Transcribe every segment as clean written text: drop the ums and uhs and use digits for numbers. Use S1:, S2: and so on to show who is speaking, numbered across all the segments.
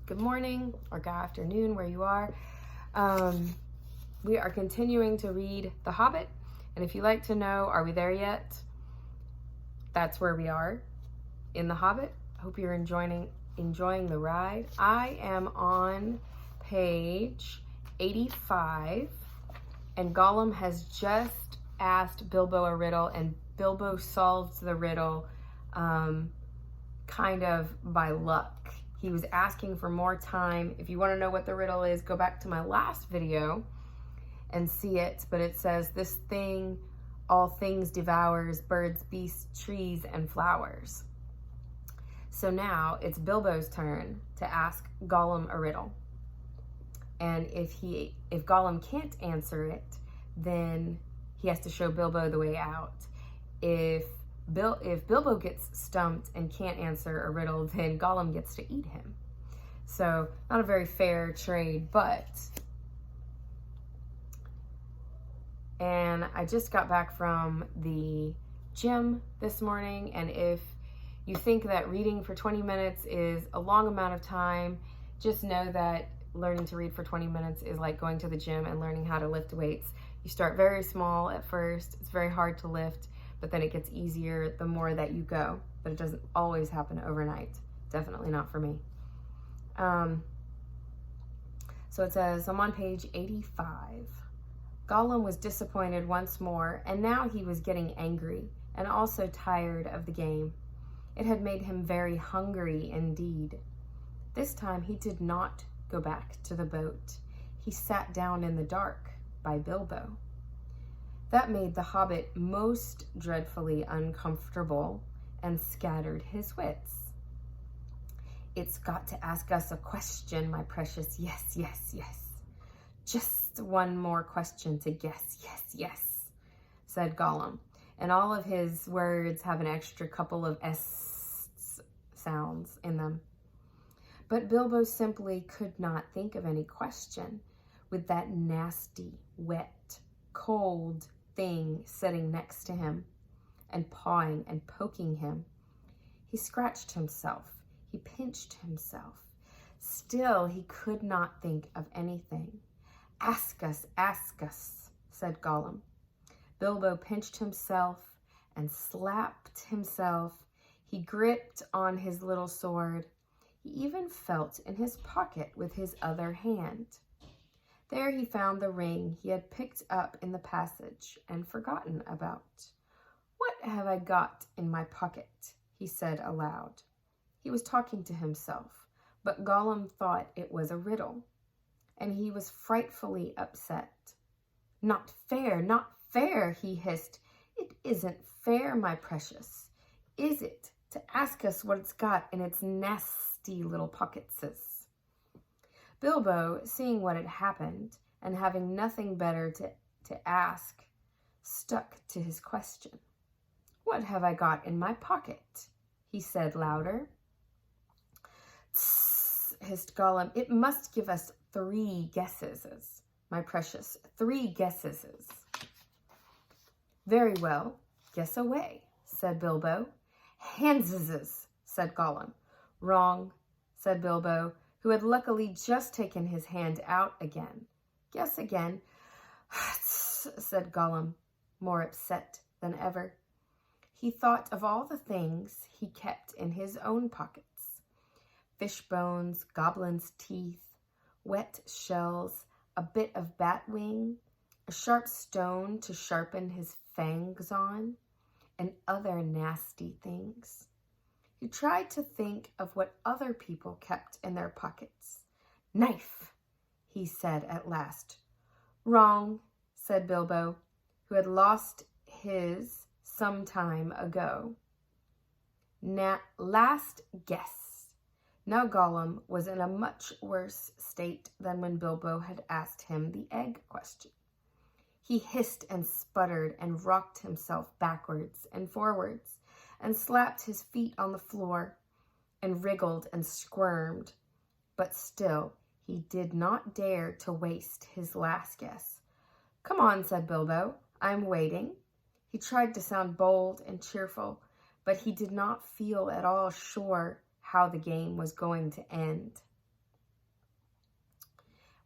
S1: good morning or good afternoon where you are. We are continuing to read The Hobbit, and if you like to know, are we there yet? That's where we are in The Hobbit. I hope you're enjoying the ride. I am on page 85, and Gollum has just asked Bilbo a riddle, and Bilbo solves the riddle kind of by luck. He was asking for more time. If you want to know what the riddle is, go back to my last video and see it. But it says, this thing all things devours, birds, beasts, trees, and flowers. So now it's Bilbo's turn to ask Gollum a riddle. And if Gollum can't answer it, then he has to show Bilbo the way out. If Bilbo gets stumped and can't answer a riddle, then Gollum gets to eat him. So not a very fair trade, and I just got back from the gym this morning, and if you think that reading for 20 minutes is a long amount of time, just know that learning to read for 20 minutes is like going to the gym and learning how to lift weights. You start very small at first. It's very hard to lift, but then it gets easier the more that you go. But it doesn't always happen overnight. Definitely not for me. So it says, I'm on page 85. Gollum was disappointed once more, and now he was getting angry and also tired of the game. It had made him very hungry indeed. This time he did not go back to the boat. He sat down in the dark by Bilbo. That made the Hobbit most dreadfully uncomfortable and scattered his wits. It's got to ask us a question, my precious. Yes, yes, yes. Just one more question to guess. Yes, yes, said Gollum. And all of his words have an extra couple of S sounds in them. But Bilbo simply could not think of any question with that nasty, wet, cold thing sitting next to him and pawing and poking him. He scratched himself. He pinched himself. Still, he could not think of anything. Ask us, said Gollum. Bilbo pinched himself and slapped himself. He gripped on his little sword. He even felt in his pocket with his other hand. There he found the ring he had picked up in the passage and forgotten about. What have I got in my pocket? He said aloud. He was talking to himself, but Gollum thought it was a riddle, and he was frightfully upset. Not fair, he hissed. It isn't fair, my precious. Is it, to ask us what it's got in its nasty little pocketses? Bilbo, seeing what had happened and having nothing better to ask, stuck to his question. What have I got in my pocket? He said louder. Tss, hissed Gollum. It must give us 3 guesses, my precious, 3 guesses. Very well, guess away, said Bilbo. Handses, said Gollum. Wrong, said Bilbo, who had luckily just taken his hand out again. Guess again, said Gollum, more upset than ever. He thought of all the things he kept in his own pockets. Fish bones, goblin's teeth, wet shells, a bit of bat wing, a sharp stone to sharpen his fangs on, and other nasty things. He tried to think of what other people kept in their pockets. Knife, he said at last. Wrong, said Bilbo, who had lost his some time ago. Last guess. Now Gollum was in a much worse state than when Bilbo had asked him the egg question. He hissed and sputtered and rocked himself backwards and forwards and slapped his feet on the floor and wriggled and squirmed. But still, he did not dare to waste his last guess. Come on, said Bilbo. I'm waiting. He tried to sound bold and cheerful, but he did not feel at all sure how the game was going to end.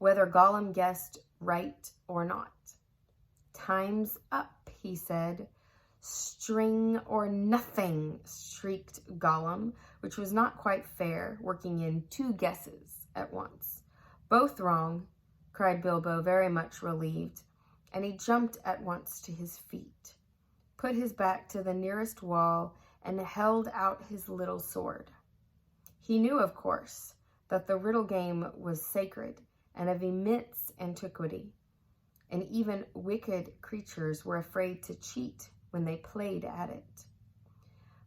S1: whether Gollum guessed right or not. "Time's up," he said. "String or nothing," shrieked Gollum, which was not quite fair, working in 2 guesses at once. "Both wrong," cried Bilbo, very much relieved, and he jumped at once to his feet, put his back to the nearest wall, and held out his little sword. He knew, of course, that the riddle game was sacred and of immense antiquity, and even wicked creatures were afraid to cheat when they played at it.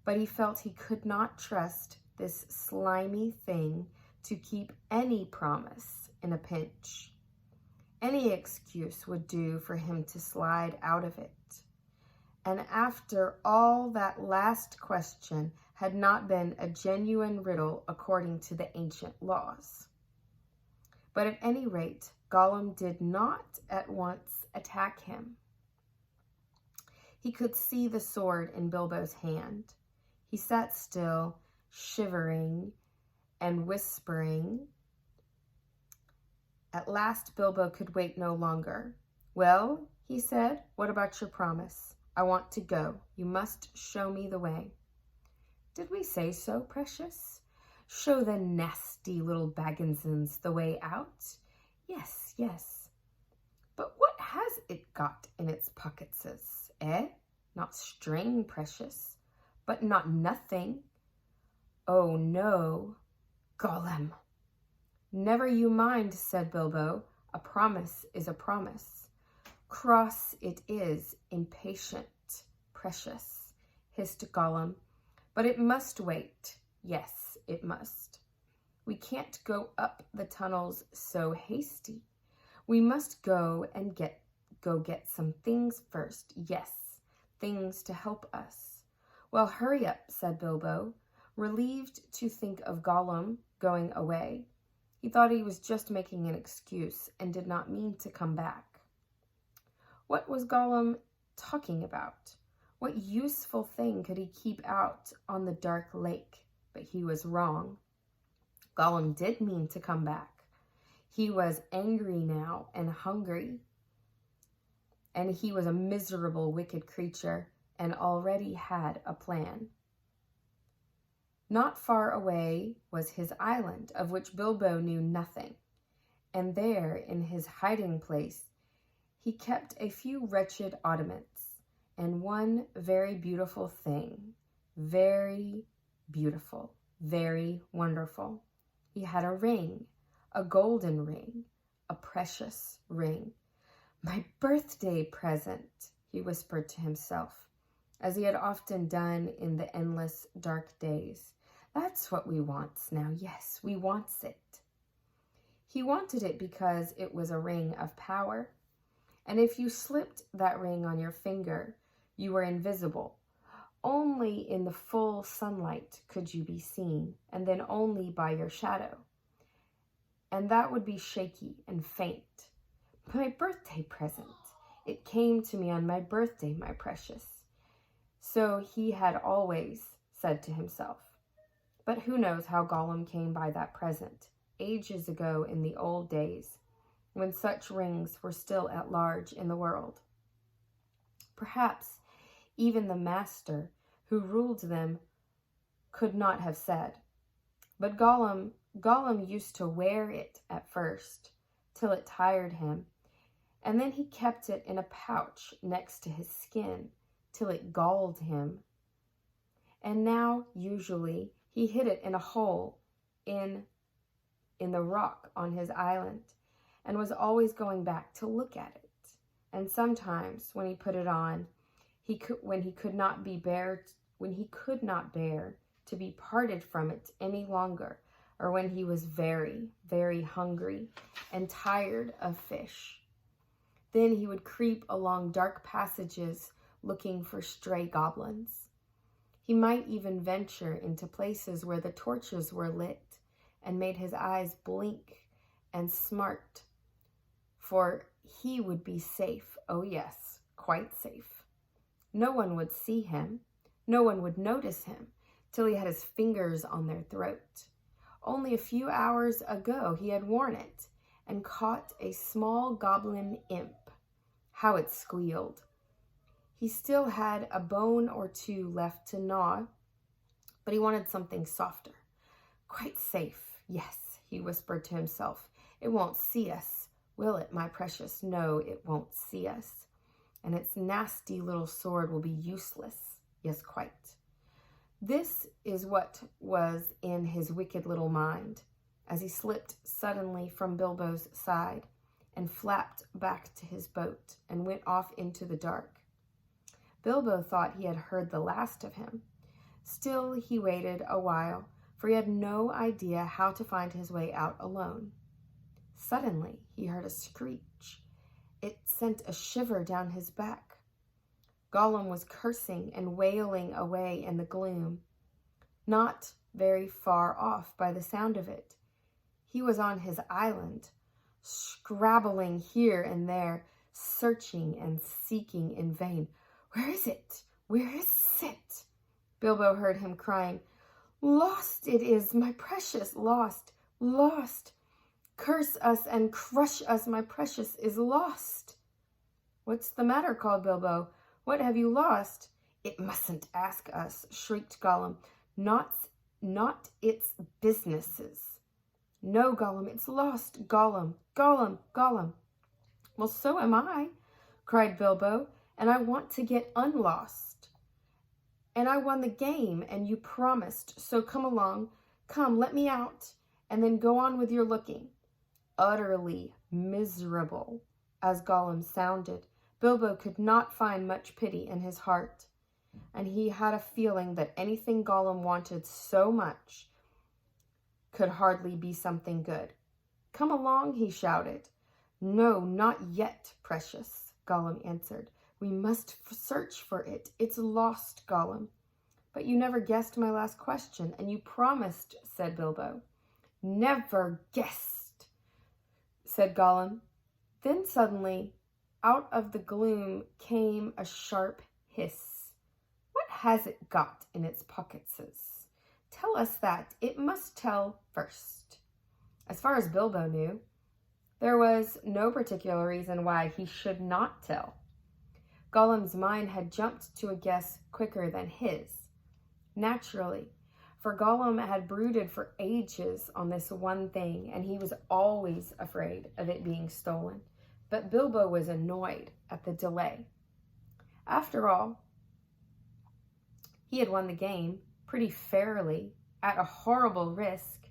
S1: But he felt he could not trust this slimy thing to keep any promise in a pinch. Any excuse would do for him to slide out of it. And after all, that last question had not been a genuine riddle according to the ancient laws. But at any rate, Gollum did not at once attack him. He could see the sword in Bilbo's hand. He sat still, shivering and whispering. At last, Bilbo could wait no longer. "Well," he said, "what about your promise? I want to go. You must show me the way." "Did we say so, precious? Show the nasty little Bagginsons the way out? Yes, yes. But what has it got in its pocketses? Not string, precious, but not nothing. Oh, no, Gollum." "Never you mind," said Bilbo. "A promise is a promise." "Cross it is, impatient, precious," hissed Gollum. "But it must wait. Yes, it must. We can't go up the tunnels so hasty. We must go get some things first. Yes, things to help us." "Well, hurry up," said Bilbo, relieved to think of Gollum going away. He thought he was just making an excuse and did not mean to come back. What was Gollum talking about? What useful thing could he keep out on the dark lake? But he was wrong. Gollum did mean to come back. He was angry now and hungry, and he was a miserable, wicked creature and already had a plan. Not far away was his island, of which Bilbo knew nothing, and there, in his hiding place, he kept a few wretched oddments and one very beautiful thing, very beautiful, very wonderful. He had a ring, a golden ring, a precious ring. "My birthday present," he whispered to himself, as he had often done in the endless dark days. "That's what we wants now. Yes, we wants it." He wanted it because it was a ring of power, and if you slipped that ring on your finger, you were invisible. Only in the full sunlight could you be seen, and then only by your shadow. And that would be shaky and faint. "My birthday present. It came to me on my birthday, my precious." So he had always said to himself. But who knows how Gollum came by that present, ages ago in the old days, when such rings were still at large in the world. Perhaps even the master who ruled them could not have said. But Gollum used to wear it at first, till it tired him, and then he kept it in a pouch next to his skin, till it galled him. And now, usually, he hid it in a hole in the rock on his island, and was always going back to look at it. And sometimes, when he put it on, when he could not bear to be parted from it any longer, or when he was very, very hungry and tired of fish, then he would creep along dark passages looking for stray goblins. He might even venture into places where the torches were lit and made his eyes blink and smart, for he would be safe. Oh yes, quite safe. No one would see him. No one would notice him till he had his fingers on their throat. Only a few hours ago he had worn it, and caught a small goblin imp. How it squealed! He still had a bone or two left to gnaw, but he wanted something softer. Quite safe, yes, he whispered to himself. It won't see us, will it, my precious? No, it won't see us. And its nasty little sword will be useless. Yes, quite. This is what was in his wicked little mind, as he slipped suddenly from Bilbo's side and flapped back to his boat and went off into the dark. Bilbo thought he had heard the last of him. Still, he waited a while, for he had no idea how to find his way out alone. Suddenly, he heard a screech. It sent a shiver down his back. Gollum was cursing and wailing away in the gloom, not very far off by the sound of it. He was on his island, scrabbling here and there, searching and seeking in vain. Where is it? Where is it? Bilbo heard him crying. Lost it is, my precious, lost, lost. Curse us and crush us, my precious is lost. What's the matter? Called Bilbo. What have you lost? It mustn't ask us, shrieked Gollum. Not its businesses. No, Gollum, it's lost. Gollum, Gollum, Gollum. Well, so am I, cried Bilbo, and I want to get unlost. And I won the game, and you promised, so come along. Come, let me out, and then go on with your looking. Utterly miserable as Gollum sounded, Bilbo could not find much pity in his heart, and he had a feeling that anything Gollum wanted so much could hardly be something good. Come along, he shouted. No, not yet, precious, Gollum answered. We must search for it. It's lost, Gollum. But you never guessed my last question, and you promised, said Bilbo. Never guessed, said Gollum. Then suddenly, out of the gloom came a sharp hiss. What has it got in its pockets? Tell us that. It must tell first. As far as Bilbo knew, there was no particular reason why he should not tell. Gollum's mind had jumped to a guess quicker than his. Naturally, for Gollum had brooded for ages on this one thing, and he was always afraid of it being stolen. But Bilbo was annoyed at the delay. After all, he had won the game pretty fairly at a horrible risk.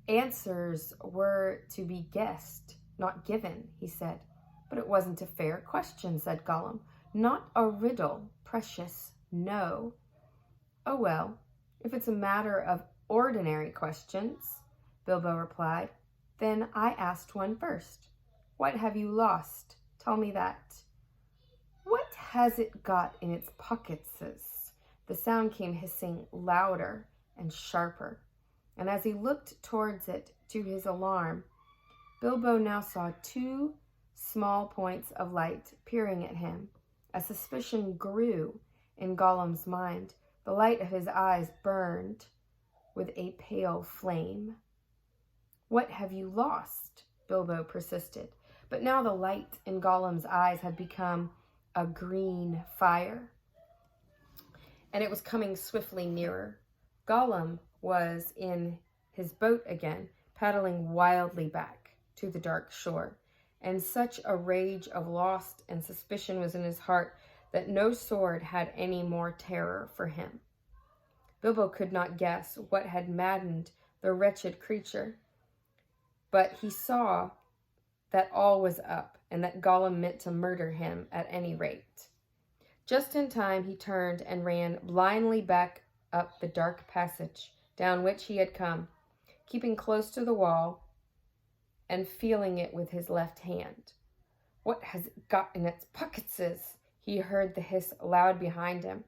S1: Answers were to be guessed, not given, he said. But it wasn't a fair question, said Gollum. Not a riddle, precious, no. Oh well, if it's a matter of ordinary questions, Bilbo replied, then I asked one first. What have you lost? Tell me that. What has it got in its pockets? The sound came hissing louder and sharper, and as he looked towards it, to his alarm, Bilbo now saw two small points of light peering at him. A suspicion grew in Gollum's mind. The light of his eyes burned with a pale flame. What have you lost? Bilbo persisted. But now the light in Gollum's eyes had become a green fire, and it was coming swiftly nearer. Gollum was in his boat again, paddling wildly back to the dark shore, and such a rage of loss and suspicion was in his heart that no sword had any more terror for him. Bilbo could not guess what had maddened the wretched creature, but he saw that all was up, and that Gollum meant to murder him at any rate. Just in time he turned and ran blindly back up the dark passage down which he had come, keeping close to the wall and feeling it with his left hand. What has it got in its pockets? He heard the hiss loud behind him,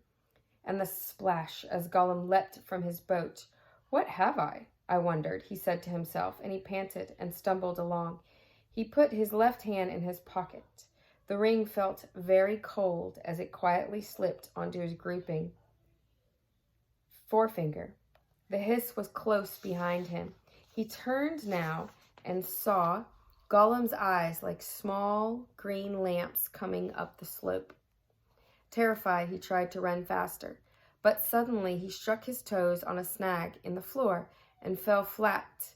S1: and the splash as Gollum leapt from his boat. What have I wondered, he said to himself, and he panted and stumbled along. He put his left hand in his pocket. The ring felt very cold as it quietly slipped onto his drooping forefinger. The hiss was close behind him. He turned now and saw Gollum's eyes like small green lamps coming up the slope. Terrified, he tried to run faster, but suddenly he struck his toes on a snag in the floor and fell flat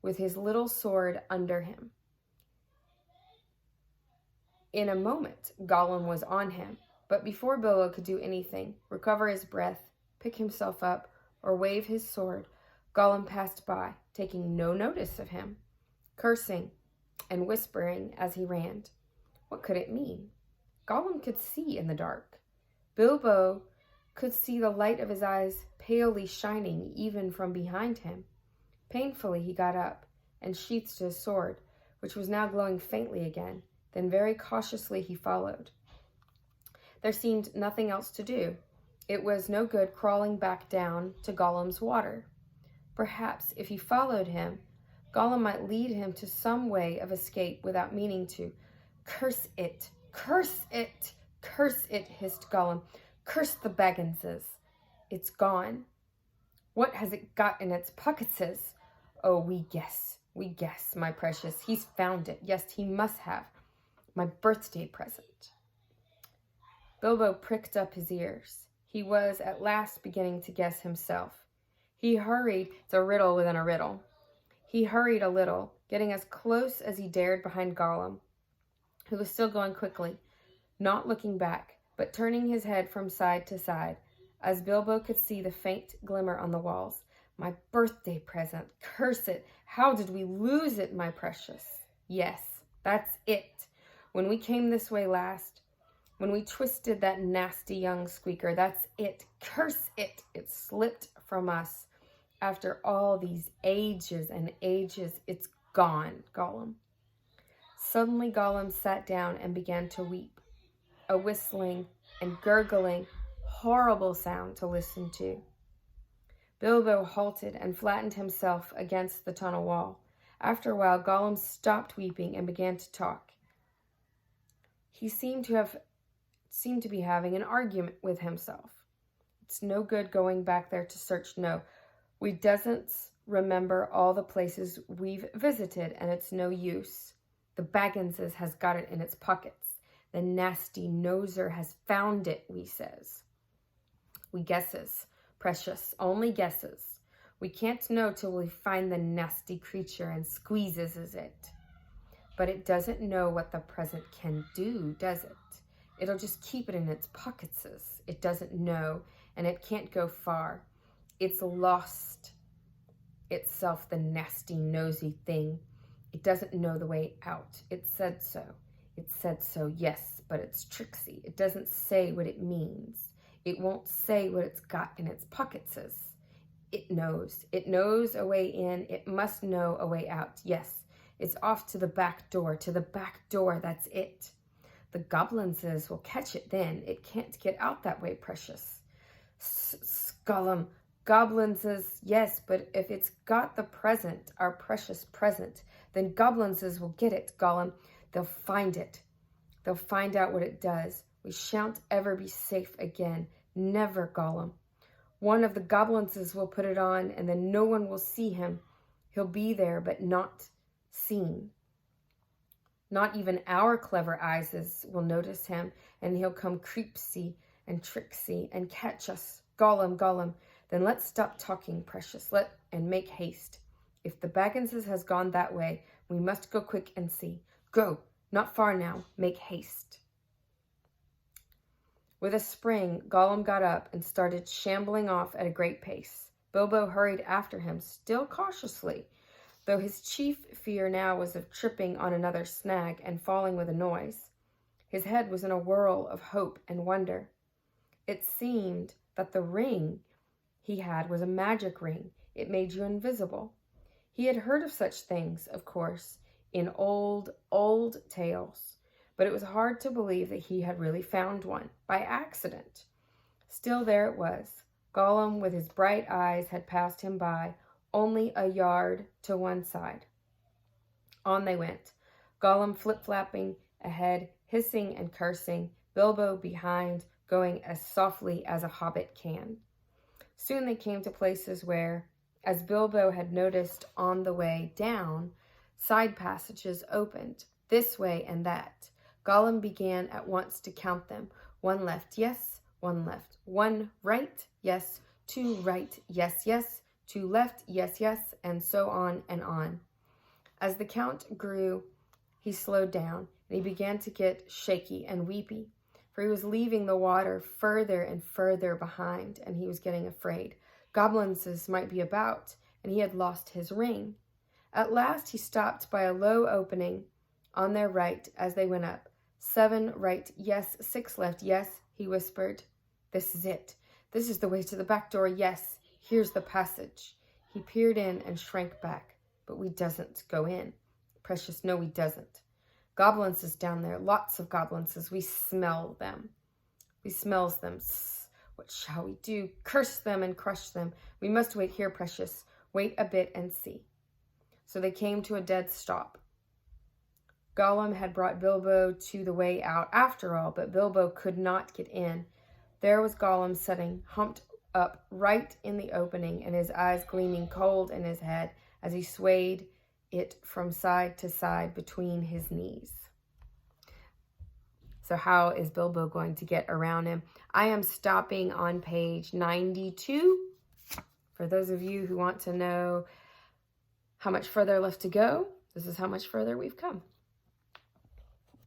S1: with his little sword under him. In a moment, Gollum was on him, but before Bilbo could do anything, recover his breath, pick himself up, or wave his sword, Gollum passed by, taking no notice of him, cursing and whispering as he ran. What could it mean? Gollum could see in the dark. Bilbo could see the light of his eyes palely shining even from behind him. Painfully he got up and sheathed his sword, which was now glowing faintly again. Then very cautiously he followed. There seemed nothing else to do. It was no good crawling back down to Gollum's water. Perhaps if he followed him, Gollum might lead him to some way of escape without meaning to. Curse it! Curse it! Curse it! Hissed Gollum. Curse the Bagginses! It's gone. What has it got in its pocketses? Oh, we guess, my precious. He's found it. Yes, he must have. My birthday present. Bilbo pricked up his ears. He was at last beginning to guess himself. He hurried. It's a riddle within a riddle. He hurried a little, getting as close as he dared behind Gollum, who was still going quickly, not looking back, but turning his head from side to side, as Bilbo could see the faint glimmer on the walls. My birthday present. Curse it. How did we lose it, my precious? Yes, that's it. When we came this way last, when we twisted that nasty young squeaker, that's it. Curse it. It slipped from us. After all these ages and ages, it's gone, Gollum. Suddenly Gollum sat down and began to weep. A whistling and gurgling, horrible sound to listen to. Bilbo halted and flattened himself against the tunnel wall. After a while, Gollum stopped weeping and began to talk. He seemed to be having an argument with himself. It's no good going back there to search. No, we doesn't remember all the places we've visited, and it's no use. The Bagginses has got it in its pockets. The nasty noser has found it, we says. We guesses, precious, only guesses. We can't know till we find the nasty creature and squeezes it. But it doesn't know what the present can do, does it? It'll just keep it in its pockets. It doesn't know, and it can't go far. It's lost itself, the nasty, nosy thing. It doesn't know the way out. It said so. It said so, yes, but it's tricksy. It doesn't say what it means. It won't say what it's got in its pockets. It knows. It knows a way in. It must know a way out. Yes, it's off to the back door. To the back door, that's it. The Goblinses will catch it then. It can't get out that way, precious. Gollum, Goblinses, yes, but if it's got the present, our precious present, then Goblinses will get it, Gollum. They'll find it. They'll find out what it does. We shan't ever be safe again. Never, Gollum. One of the Goblinses will put it on, and then no one will see him. He'll be there, but not seen. Not even our clever eyes will notice him, and he'll come creepsy and tricksy and catch us. Gollum, Gollum, then let's stop talking, precious, and make haste. If the Bagginses has gone that way, we must go quick and see. Go, not far now, make haste. With a spring, Gollum got up and started shambling off at a great pace. Bilbo hurried after him, still cautiously, though his chief fear now was of tripping on another snag and falling with a noise. His head was in a whirl of hope and wonder. It seemed that the ring he had was a magic ring. It made you invisible. He had heard of such things, of course, in old tales, but it was hard to believe that he had really found one, by accident. Still, there it was. Gollum, with his bright eyes, had passed him by, only a yard to one side. On they went, Gollum flip-flapping ahead, hissing and cursing, Bilbo behind, going as softly as a hobbit can. Soon they came to places where, as Bilbo had noticed on the way down, Side passages opened, this way and that. Gollum began at once to count them. 1 left, yes, 1 left. 1 right, yes. 2 right, yes, yes. 2 left, yes, yes, and so on and on. As the count grew, he slowed down, and he began to get shaky and weepy, for he was leaving the water further and further behind, and he was getting afraid. Goblins might be about, and he had lost his ring. At last he stopped by a low opening on their right as they went up. 7 right, yes. 6 left, yes, he whispered. This is it. This is the way to the back door, yes. Here's the passage. He peered in and shrank back. But we doesn't go in. Precious, no, we doesn't. Goblins is down there, lots of goblins. We smell them. We smells them. What shall we do? Curse them and crush them. We must wait here, Precious. Wait a bit and see. So they came to a dead stop. Gollum had brought Bilbo to the way out after all, but Bilbo could not get in. There was Gollum sitting, humped up right in the opening, and his eyes gleaming cold in his head as he swayed it from side to side between his knees. So how is Bilbo going to get around him? I am stopping on page 92. For those of you who want to know how much further left to go, this is how much further we've come.